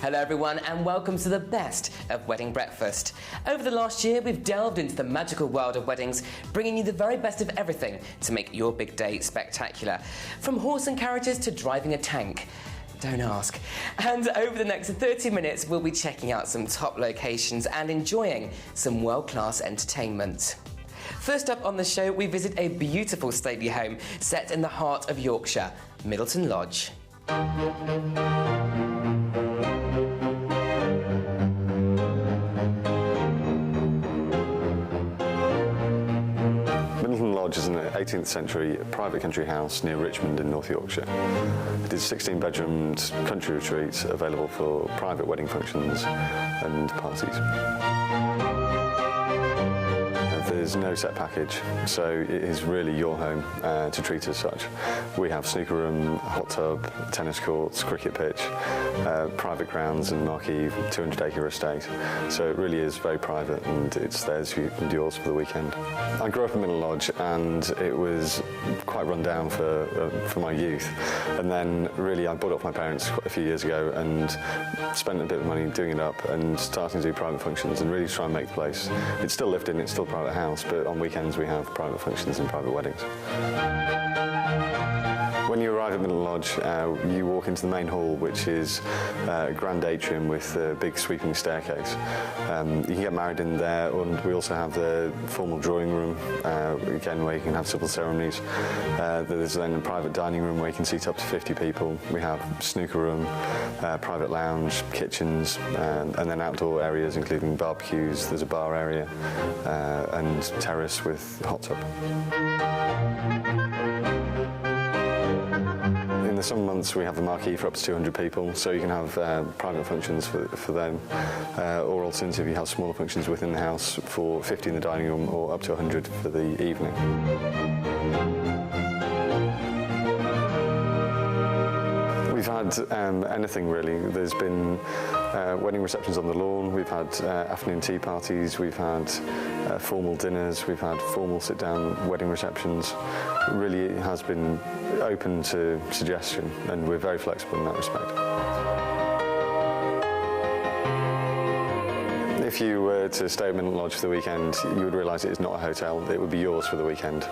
Hello everyone and welcome to the best of wedding breakfast. Over the last year we've delved into the magical world of weddings, bringing you the very best of everything to make your big day spectacular. From horse and carriages to driving a tank. Don't ask. And over the next 30 minutes we'll be checking out some top locations and enjoying some world-class entertainment. First up on the show we visit a beautiful stately home set in the heart of Yorkshire, Middleton Lodge. Middleton Lodge is an 18th century private country house near Richmond in North Yorkshire. It is 16-bedroomed country retreat available for private wedding functions and parties. There's no set package, so it is really your home to treat as such. We have snooker room, hot tub, tennis courts, cricket pitch, private grounds and marquee 200-acre estate. So it really is very private and it's theirs and yours for the weekend. I grew up in Middleton Lodge and it was quite run down for my youth. And then really I bought up my parents quite a few years ago and spent a bit of money doing it up and starting to do private functions and really try and make the place. It's still lived in, it's still a private house, but on weekends we have private functions and private weddings. When you arrive at Middleton Lodge, you walk into the main hall, which is a grand atrium with a big sweeping staircase. You can get married in there, and we also have the formal drawing room, again where you can have civil ceremonies. There's then a private dining room where you can seat up to 50 people. We have snooker room, private lounge, kitchens, and then outdoor areas including barbecues. There's a bar area and terrace with hot tub. In the summer months we have the marquee for up to 200 people, so you can have private functions for them, or alternatively you have smaller functions within the house for 50 in the dining room or up to 100 for the evening. We've had anything really. There's been wedding receptions on the lawn, we've had afternoon tea parties, we've had formal dinners, we've had formal sit-down wedding receptions. It really has been open to suggestion and we're very flexible in that respect. If you were to stay at Middleton Lodge for the weekend, you would realise it is not a hotel. It would be yours for the weekend.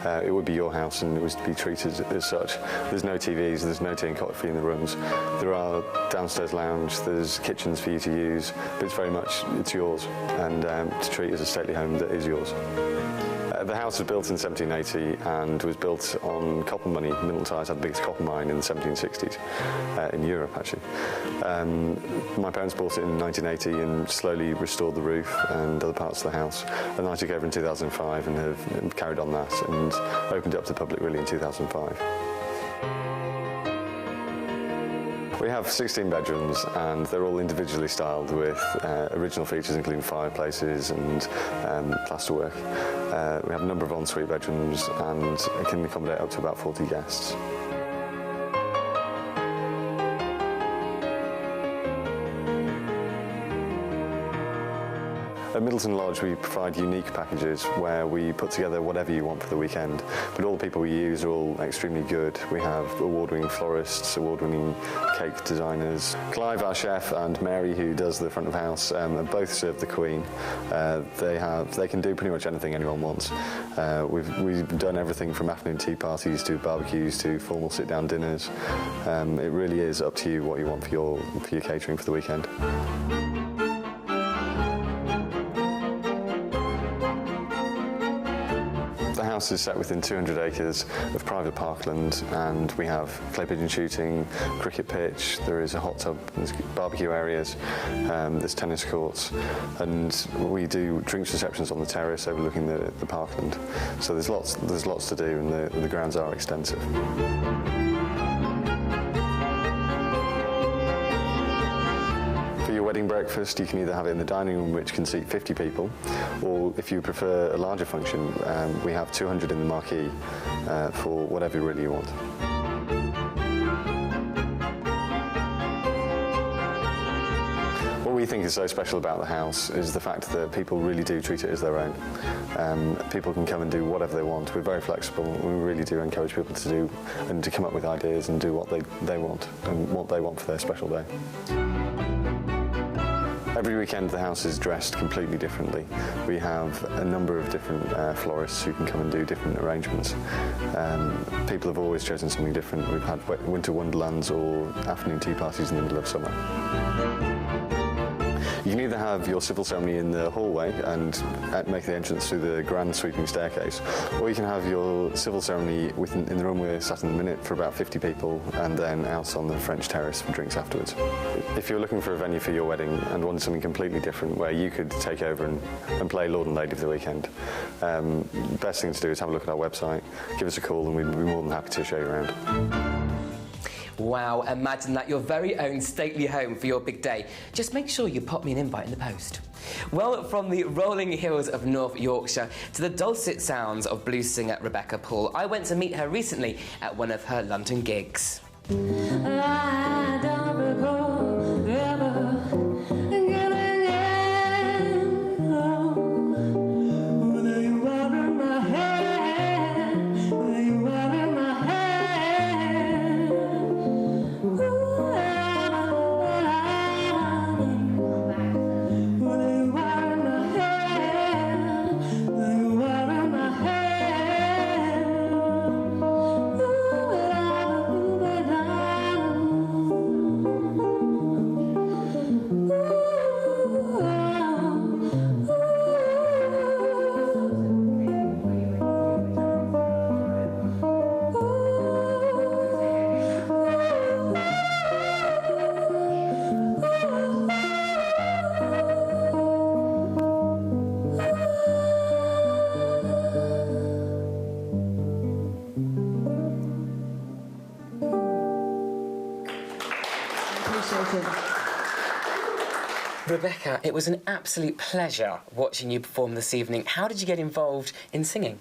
It would be your house and it was to be treated as such. There's no TVs, there's no tea and coffee in the rooms. There are downstairs lounge, there's kitchens for you to use, but it's very much, it's yours and to treat as a stately home that is yours. The house was built in 1780 and was built on copper money. Middleton Tires had the biggest copper mine in the 1760s, in Europe actually. My parents bought it in 1980 and slowly restored the roof and other parts of the house. And I took over in 2005 and have carried on that and opened it up to the public really in 2005. We have 16 bedrooms and they're all individually styled with original features including fireplaces and plasterwork. We have a number of ensuite bedrooms and it can accommodate up to about 40 guests. At Middleton Lodge we provide unique packages where we put together whatever you want for the weekend, but all the people we use are all extremely good. We have award-winning florists, award-winning cake designers. Clive, our chef, and Mary, who does the front of house, both serve the Queen. They can do pretty much anything anyone wants. We've done everything from afternoon tea parties to barbecues to formal sit-down dinners. It really is up to you what you want for your catering for the weekend. The house is set within 200 acres of private parkland and we have clay pigeon shooting, cricket pitch, there is a hot tub, there's barbecue areas, there's tennis courts and we do drinks receptions on the terrace overlooking the parkland. So there's lots to do and the grounds are extensive. For your wedding breakfast, you can either have it in the dining room, which can seat 50 people, or if you prefer a larger function, we have 200 in the marquee for whatever really you want. What we think is so special about the house is the fact that people really do treat it as their own. People can come and do whatever they want. We're very flexible. We really do encourage people to do and to come up with ideas and do what they want and what they want for their special day. Every weekend the house is dressed completely differently. We have a number of different florists who can come and do different arrangements. People have always chosen something different. We've had winter wonderlands or afternoon tea parties in the middle of summer. You can either have your civil ceremony in the hallway and make the entrance through the grand sweeping staircase, or you can have your civil ceremony in the room we're sat in the minute for about 50 people, and then out on the French terrace for drinks afterwards. If you're looking for a venue for your wedding and wanted something completely different where you could take over and play Lord and Lady for the weekend, best thing to do is have a look at our website, give us a call, and we'd be more than happy to show you around. Wow, imagine that, your very own stately home for your big day. Just make sure you pop me an invite in the post. Well, from the rolling hills of North Yorkshire to the dulcet sounds of blues singer Rebecca Poole, I went to meet her recently at one of her London gigs. I don't recall ever giving in. When you are in my head, when you are in my head. When you are in my head, when you are in my head. Rebecca, it was an absolute pleasure watching you perform this evening. How did you get involved in singing?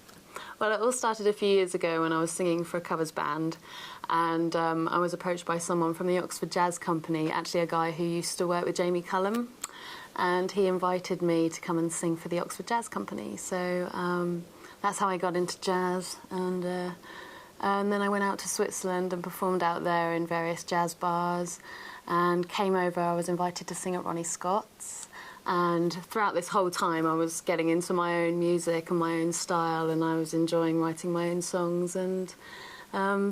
Well, it all started a few years ago when I was singing for a covers band, and I was approached by someone from the Oxford Jazz Company, actually a guy who used to work with Jamie Cullum, and he invited me to come and sing for the Oxford Jazz Company. So that's how I got into jazz, and then I went out to Switzerland and performed out there in various jazz bars, and came over. I was invited to sing at Ronnie Scott's, and throughout this whole time I was getting into my own music and my own style, and I was enjoying writing my own songs, and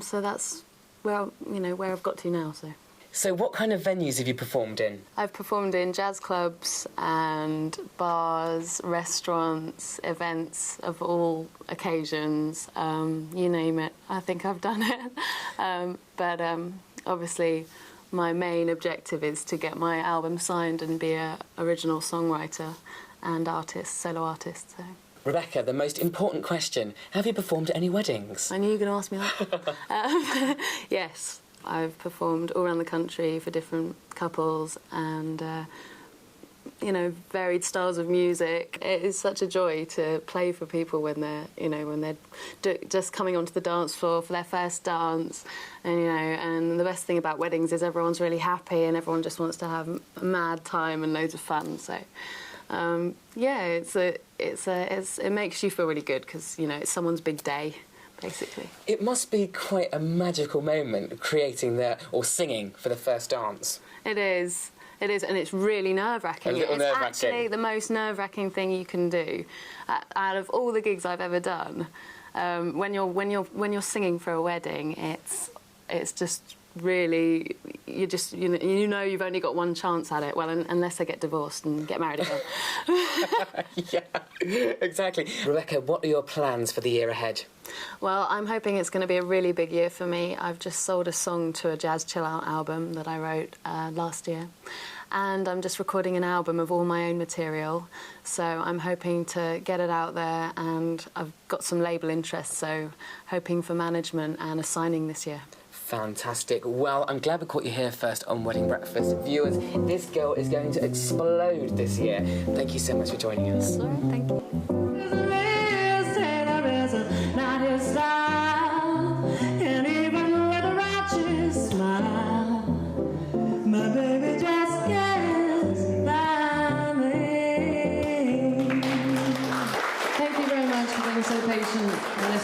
so that's where I've got to now. So what kind of venues have you performed in? I've performed in jazz clubs and bars, restaurants, events of all occasions, you name it. I think I've done it. But obviously my main objective is to get my album signed and be an original songwriter and artist, solo artist. So. Rebecca, the most important question, have you performed at any weddings? I knew you were going to ask me that. Yes, I've performed all around the country for different couples and, varied styles of music. It is such a joy to play for people when they're, just coming onto the dance floor for their first dance. And the best thing about weddings is everyone's really happy and everyone just wants to have a mad time and loads of fun. So, it makes you feel really good because, it's someone's big day, basically. It must be quite a magical moment creating or singing for the first dance. It is, and it's really nerve-wracking. It's actually the most nerve-wracking thing you can do. Out of all the gigs I've ever done, when you're singing for a wedding, it's just really you've only got one chance at it. Well, unless they get divorced and get married again. Yeah, exactly. Rebecca, what are your plans for the year ahead? Well, I'm hoping it's going to be a really big year for me. I've just sold a song to a jazz chill-out album that I wrote last year. And I'm just recording an album of all my own material. So I'm hoping to get it out there, and I've got some label interest, so hoping for management and a signing this year. Fantastic. Well, I'm glad we caught you here first on Wedding Breakfast. Viewers, this girl is going to explode this year. Thank you so much for joining us. All right, thank you. Not his style, and even with a righteous smile, my baby just gets that.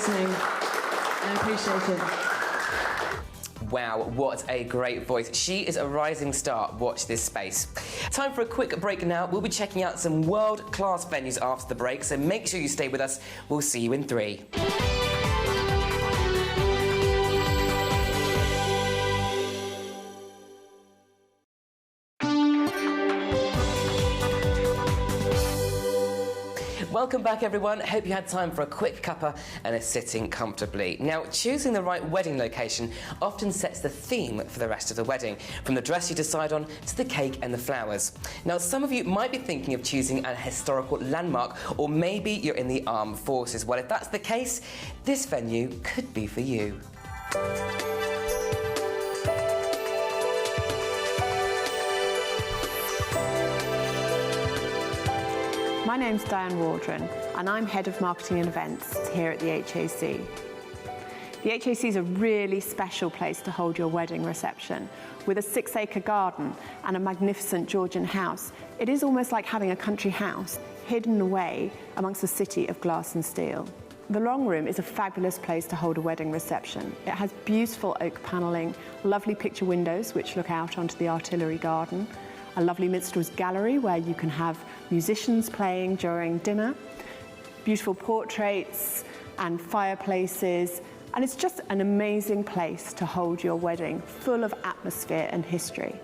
listening. I appreciate it. Wow, what a great voice. She is a rising star. Watch this space. Time for a quick break now. We'll be checking out some world-class venues after the break, so make sure you stay with us. We'll see you in 3. Welcome back, everyone. Hope you had time for a quick cuppa and are sitting comfortably. Now, choosing the right wedding location often sets the theme for the rest of the wedding, from the dress you decide on to the cake and the flowers. Now, some of you might be thinking of choosing a historical landmark, or maybe you're in the armed forces. Well, if that's the case, this venue could be for you. My name's Diane Waldron, and I'm Head of Marketing and Events here at the HAC. The HAC is a really special place to hold your wedding reception. With a 6-acre garden and a magnificent Georgian house, it is almost like having a country house hidden away amongst a city of glass and steel. The Long Room is a fabulous place to hold a wedding reception. It has beautiful oak panelling, lovely picture windows which look out onto the artillery garden, a lovely minstrel's gallery where you can have musicians playing during dinner, beautiful portraits and fireplaces, and it's just an amazing place to hold your wedding, full of atmosphere and history.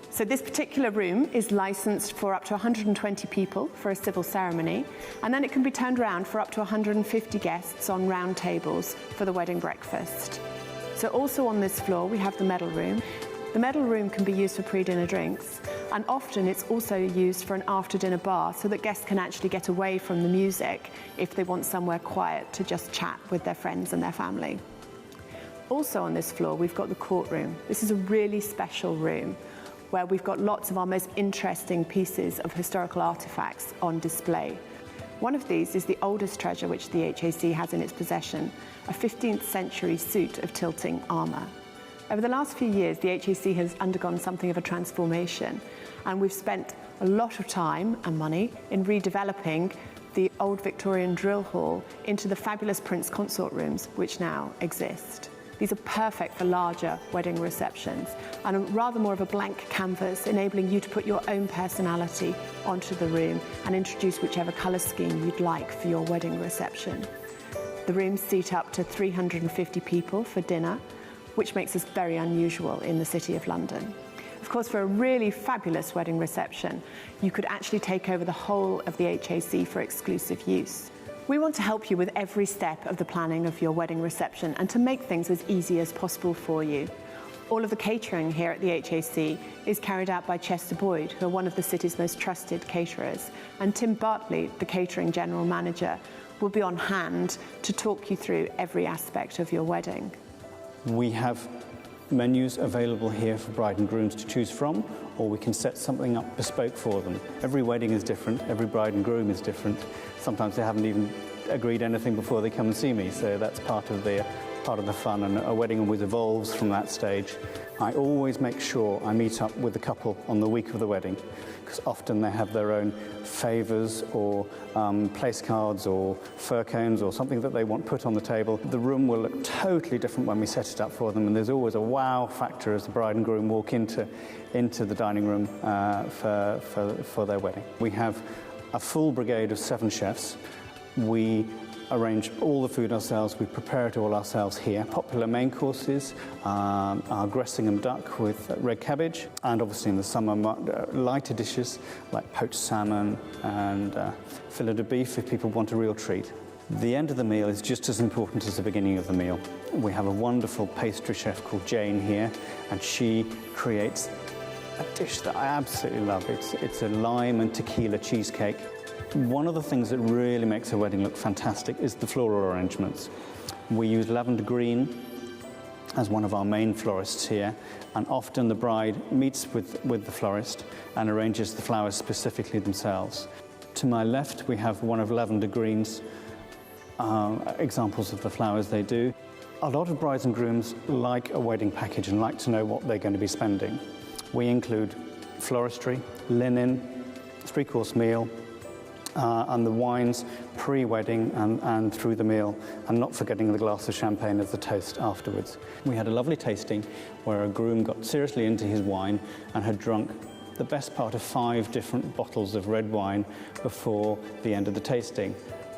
So this particular room is licensed for up to 120 people for a civil ceremony, and then it can be turned around for up to 150 guests on round tables for the wedding breakfast. So also on this floor we have the medal room. The medal room can be used for pre-dinner drinks, and often it's also used for an after-dinner bar so that guests can actually get away from the music if they want somewhere quiet to just chat with their friends and their family. Also on this floor we've got the courtroom. This is a really special room where we've got lots of our most interesting pieces of historical artefacts on display. One of these is the oldest treasure which the HAC has in its possession, a 15th century suit of tilting armour. Over the last few years, the HAC has undergone something of a transformation, and we've spent a lot of time and money in redeveloping the old Victorian drill hall into the fabulous Prince Consort rooms, which now exist. These are perfect for larger wedding receptions and are rather more of a blank canvas, enabling you to put your own personality onto the room and introduce whichever colour scheme you'd like for your wedding reception. The rooms seat up to 350 people for dinner, which makes us very unusual in the City of London. Of course, for a really fabulous wedding reception, you could actually take over the whole of the HAC for exclusive use. We want to help you with every step of the planning of your wedding reception and to make things as easy as possible for you. All of the catering here at the HAC is carried out by Chester Boyd, who are one of the city's most trusted caterers, and Tim Bartley, the catering general manager, will be on hand to talk you through every aspect of your wedding. We have menus available here for bride and grooms to choose from, or we can set something up bespoke for them. Every wedding is different, every bride and groom is different. Sometimes they haven't even agreed anything before they come and see me, so that's part of the fun, and a wedding always evolves from that stage. I always make sure I meet up with the couple on the week of the wedding, because often they have their own favours or place cards or fir cones or something that they want put on the table. The room will look totally different when we set it up for them, and there's always a wow factor as the bride and groom walk into the dining room for their wedding. We have a full brigade of 7 chefs. We arrange all the food ourselves, we prepare it all ourselves here. Popular main courses, our Gressingham duck with red cabbage, and obviously in the summer lighter dishes like poached salmon and filet de beef if people want a real treat. The end of the meal is just as important as the beginning of the meal. We have a wonderful pastry chef called Jane here, and she creates a dish that I absolutely love. It's a lime and tequila cheesecake. One of the things that really makes a wedding look fantastic is the floral arrangements. We use lavender green as one of our main florists here, and often the bride meets with the florist and arranges the flowers specifically themselves. To my left we have one of lavender green's examples of the flowers they do. A lot of brides and grooms like a wedding package and like to know what they're going to be spending. We include floristry, linen, 3-course meal, and the wines pre-wedding and through the meal, and not forgetting the glass of champagne as the toast afterwards. We had a lovely tasting where a groom got seriously into his wine and had drunk the best part of 5 different bottles of red wine before the end of the tasting.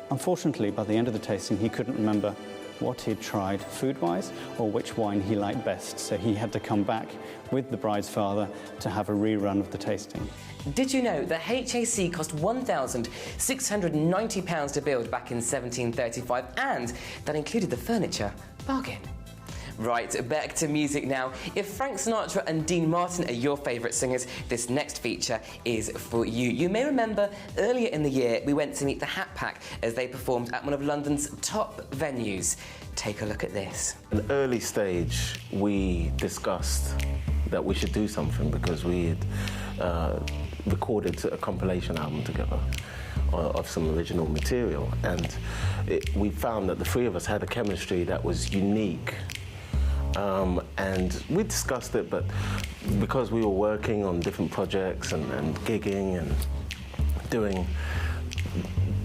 Unfortunately, by the end of the tasting, he couldn't remember what he'd tried food-wise or which wine he liked best, so he had to come back with the bride's father to have a rerun of the tasting. Did you know that HAC cost £1,690 to build back in 1735, and that included the furniture? Bargain. Right, back to music now. If Frank Sinatra and Dean Martin are your favourite singers, this next feature is for you. You may remember earlier in the year we went to meet the Hat Pack as they performed at one of London's top venues. Take a look at this. At an early stage, we discussed that we should do something because we had recorded a compilation album together of some original material, and we found that the 3 of us had a chemistry that was unique. And we discussed it, but because we were working on different projects and gigging and doing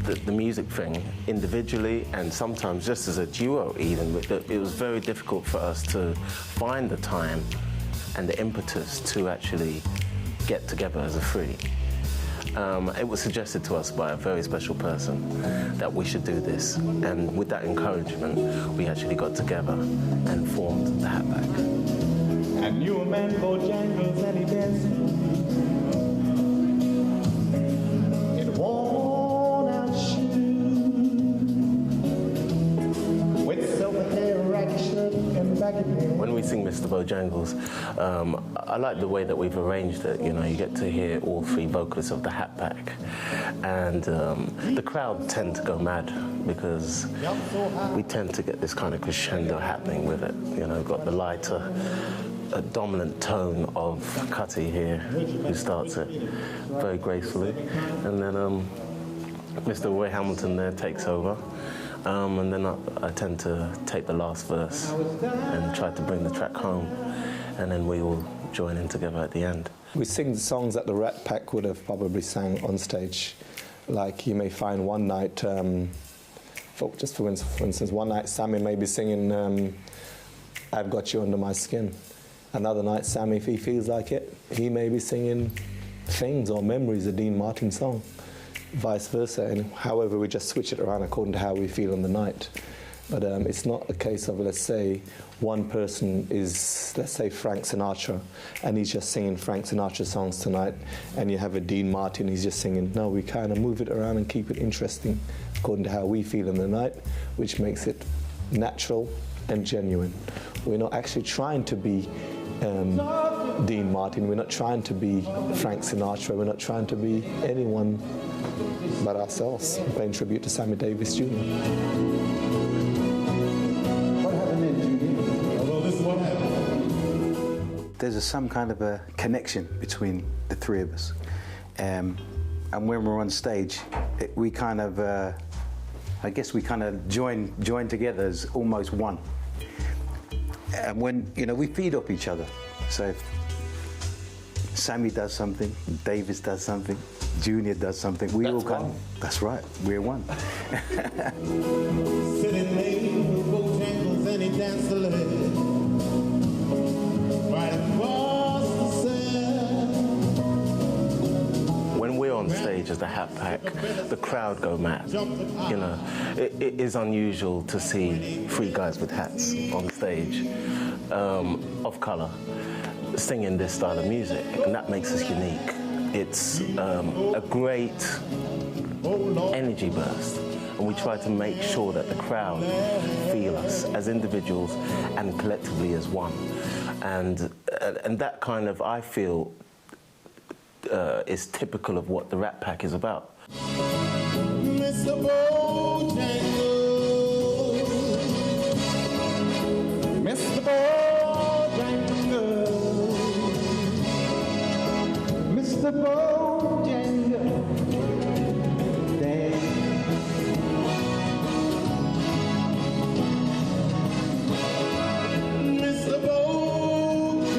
the music thing individually and sometimes just as a duo even, it was very difficult for us to find the time and the impetus to actually get together as a 3. It was suggested to us by a very special person that we should do this, and with that encouragement, we actually got together and formed the Hat Pack. I knew a man called Jangles and he danced in worn-out shoes with silver hair, ragged shirt, and baggy pants. When we sing Mr. Bojangles, I like the way that we've arranged it. You know, you get to hear all 3 vocalists of the Hat Pack, and the crowd tend to go mad because we tend to get this kind of crescendo happening with it. You know, got the lighter, dominant tone of Cutty here, who starts it very gracefully, and then Mr. Roy Hamilton there takes over. And then I tend to take the last verse and try to bring the track home, and then we all join in together at the end. We sing the songs that the Rat Pack would have probably sang on stage. Like you may find one night, for instance, one night Sammy may be singing I've Got You Under My Skin. Another night Sammy, if he feels like it, he may be singing Things or Memories, a Dean Martin song. Vice versa, and however we just switch it around according to how we feel on the night. But it's not a case of, let's say, one person is, let's say, Frank Sinatra, and he's just singing Frank Sinatra songs tonight, and you have a Dean Martin, he's just singing. No, we kind of move it around and keep it interesting according to how we feel in the night, which makes it natural and genuine. We're not actually trying to be Dean Martin, we're not trying to be Frank Sinatra, we're not trying to be anyone but ourselves, paying tribute to Sammy Davis Jr. What happened then, Junior? Well, this is what happened. There's some kind of a connection between the 3 of us. And when we're on stage, we kind of, I guess we kind of join together as almost one. And when, you know, we feed off each other. So if Sammy does something, Davis does something, Junior does something, we all kind of, that's right, we're one. Sitting there with Bojangles and he danced the leg right across the sand. When we're on stage as the Hat Pack, the crowd go mad. You know, it is unusual to see 3 guys with hats on stage, of colour, singing this style of music, and that makes us unique. It's a great energy burst, and we try to make sure that the crowd feel us as individuals and collectively as one. And that kind of, I feel, is typical of what the Rat Pack is about. Mr. Bojangles, Mr. Bojangles, Mr. Bojangles, dance. Mr. Bojangles,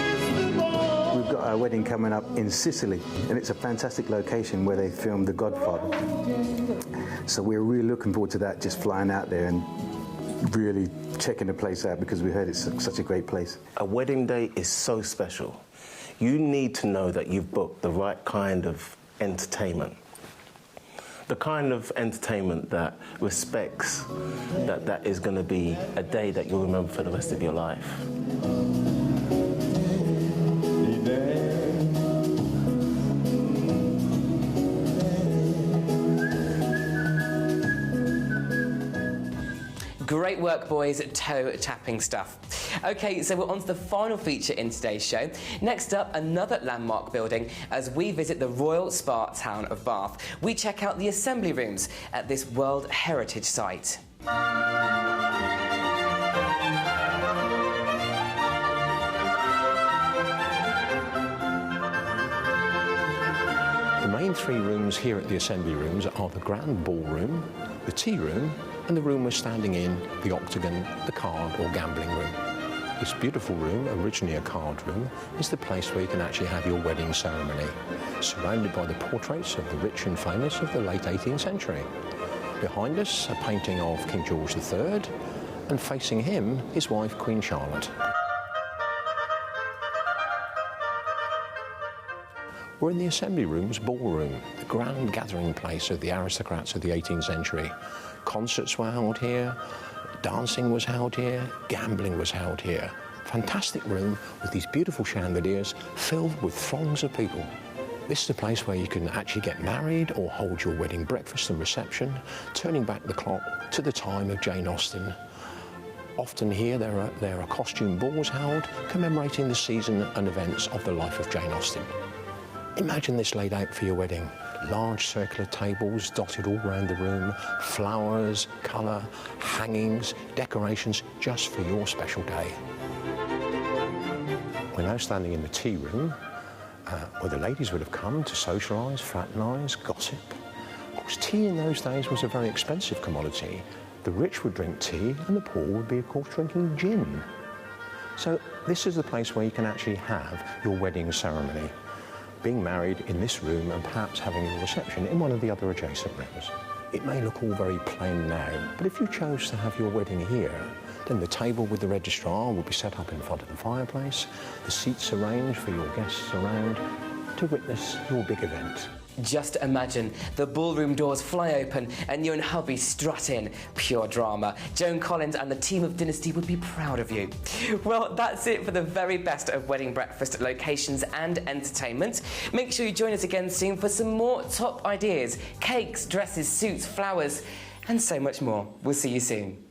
Mr. Bojangles. We've got our wedding coming up in Sicily, and it's a fantastic location where they filmed The Godfather. So we're really looking forward to that, just flying out there and really checking the place out because we heard it's such a great place. A wedding day is so special. You need to know that you've booked the right kind of entertainment. The kind of entertainment that respects that is going to be a day that you'll remember for the rest of your life. Great work, boys, toe-tapping stuff. OK, so we're on to the final feature in today's show. Next up, another landmark building as we visit the Royal Spa town of Bath. We check out the assembly rooms at this World Heritage Site. The main three rooms here at the assembly rooms are the grand ballroom, the tea room, and the room we're standing in, the octagon, the card or gambling room. This beautiful room, originally a card room, is the place where you can actually have your wedding ceremony, surrounded by the portraits of the rich and famous of the late 18th century. Behind us, a painting of King George III, and facing him, his wife, Queen Charlotte. We're in the assembly room's ballroom, the grand gathering place of the aristocrats of the 18th century. Concerts were held here, dancing was held here, gambling was held here. Fantastic room with these beautiful chandeliers filled with throngs of people. This is the place where you can actually get married or hold your wedding breakfast and reception, turning back the clock to the time of Jane Austen. Often here there are costume balls held commemorating the season and events of the life of Jane Austen. Imagine this laid out for your wedding. Large circular tables dotted all around the room, flowers, colour, hangings, decorations just for your special day. We're now standing in the tea room where the ladies would have come to socialise, fraternise, gossip. Of course, tea in those days was a very expensive commodity. The rich would drink tea and the poor would be, of course, drinking gin. So this is the place where you can actually have your wedding ceremony. Being married in this room and perhaps having a reception in one of the other adjacent rooms. It may look all very plain now, but if you chose to have your wedding here, then the table with the registrar will be set up in front of the fireplace, the seats arranged for your guests around to witness your big event. Just imagine the ballroom doors fly open and you and hubby strut in. Pure drama. Joan Collins and the team of Dynasty would be proud of you. Well, that's it for the very best of wedding breakfast locations and entertainment. Make sure you join us again soon for some more top ideas. Cakes, dresses, suits, flowers, and so much more. We'll see you soon.